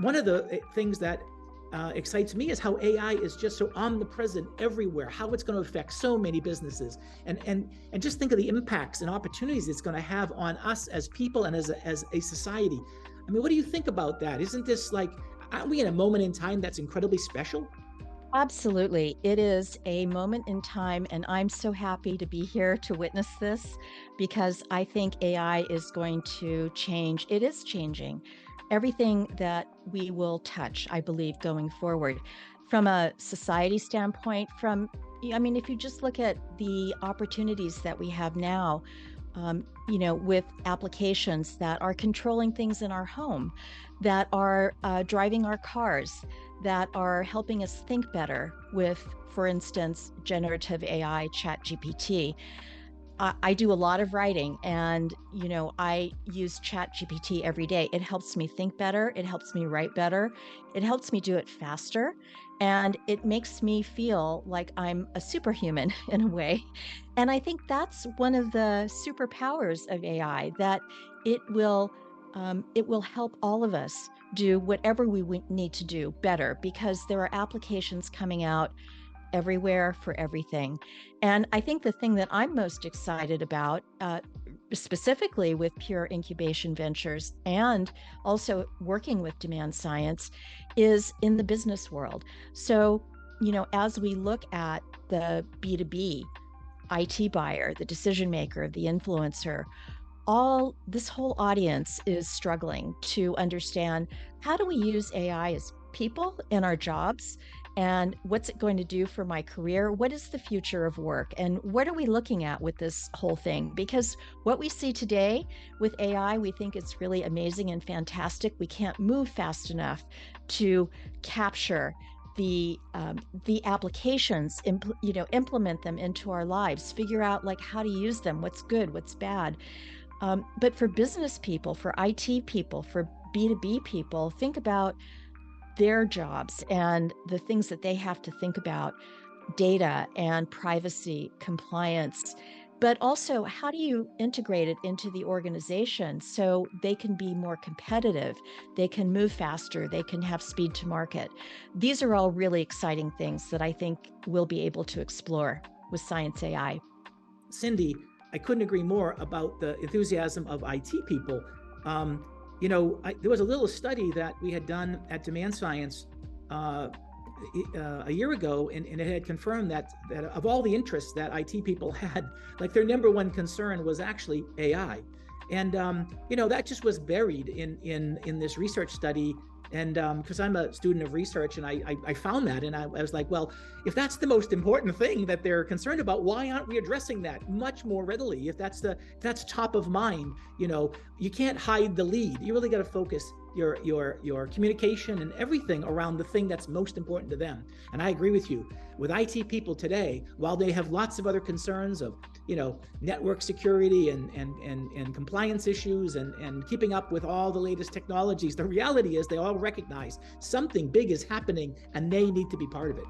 one of the things that excites me is how AI is just so omnipresent everywhere, how it's going to affect so many businesses. And just think of the impacts and opportunities it's going to have on us as people and as a society. I mean, what do you think about that? Isn't this like, aren't we in a moment in time that's incredibly special? Absolutely. It is a moment in time, and I'm so happy to be here to witness this because I think AI is going to change. It is changing everything that we will touch, I believe, going forward. From a society standpoint, I mean, if you just look at the opportunities that we have now, with applications that are controlling things in our home, that are driving our cars, that are helping us think better with, for instance, generative AI, chat GPT. I do a lot of writing and, I use chat GPT every day. It helps me think better. It helps me write better. It helps me do it faster. And it makes me feel like I'm a superhuman in a way. And I think that's one of the superpowers of AI, that it will it will help all of us do whatever we need to do better because there are applications coming out everywhere for everything. And I think the thing that I'm most excited about, specifically with Pure Incubation Ventures and also working with Demand Science, is in the business world. So, as we look at the B2B IT buyer, the decision maker, the influencer, all this whole audience is struggling to understand, how do we use AI as people in our jobs, and what's it going to do for my career? What is the future of work, and what are we looking at with this whole thing? Because what we see today with AI, we think it's really amazing and fantastic. We can't move fast enough to capture the applications, implement them into our lives, figure out like how to use them, what's good, what's bad. But for business people, for IT people, for B2B people, think about their jobs and the things that they have to think about: data and privacy, compliance, but also how do you integrate it into the organization so they can be more competitive, they can move faster, they can have speed to market. These are all really exciting things that I think we'll be able to explore with Scienz AI. Cyndy, I couldn't agree more about the enthusiasm of IT people. There was a little study that we had done at Demand Science a year ago, and it had confirmed that of all the interests that IT people had, like their number one concern was actually AI. And that just was buried in this research study. And because I'm a student of research, and I found that, and I was like, well, if that's the most important thing that they're concerned about, why aren't we addressing that much more readily? If that's top of mind, you can't hide the lead. You really got to focus your communication and everything around the thing that's most important to them. And I agree with you. With IT people today, while they have lots of other concerns of network security and compliance issues and keeping up with all the latest technologies, the reality is they all recognize something big is happening and they need to be part of it.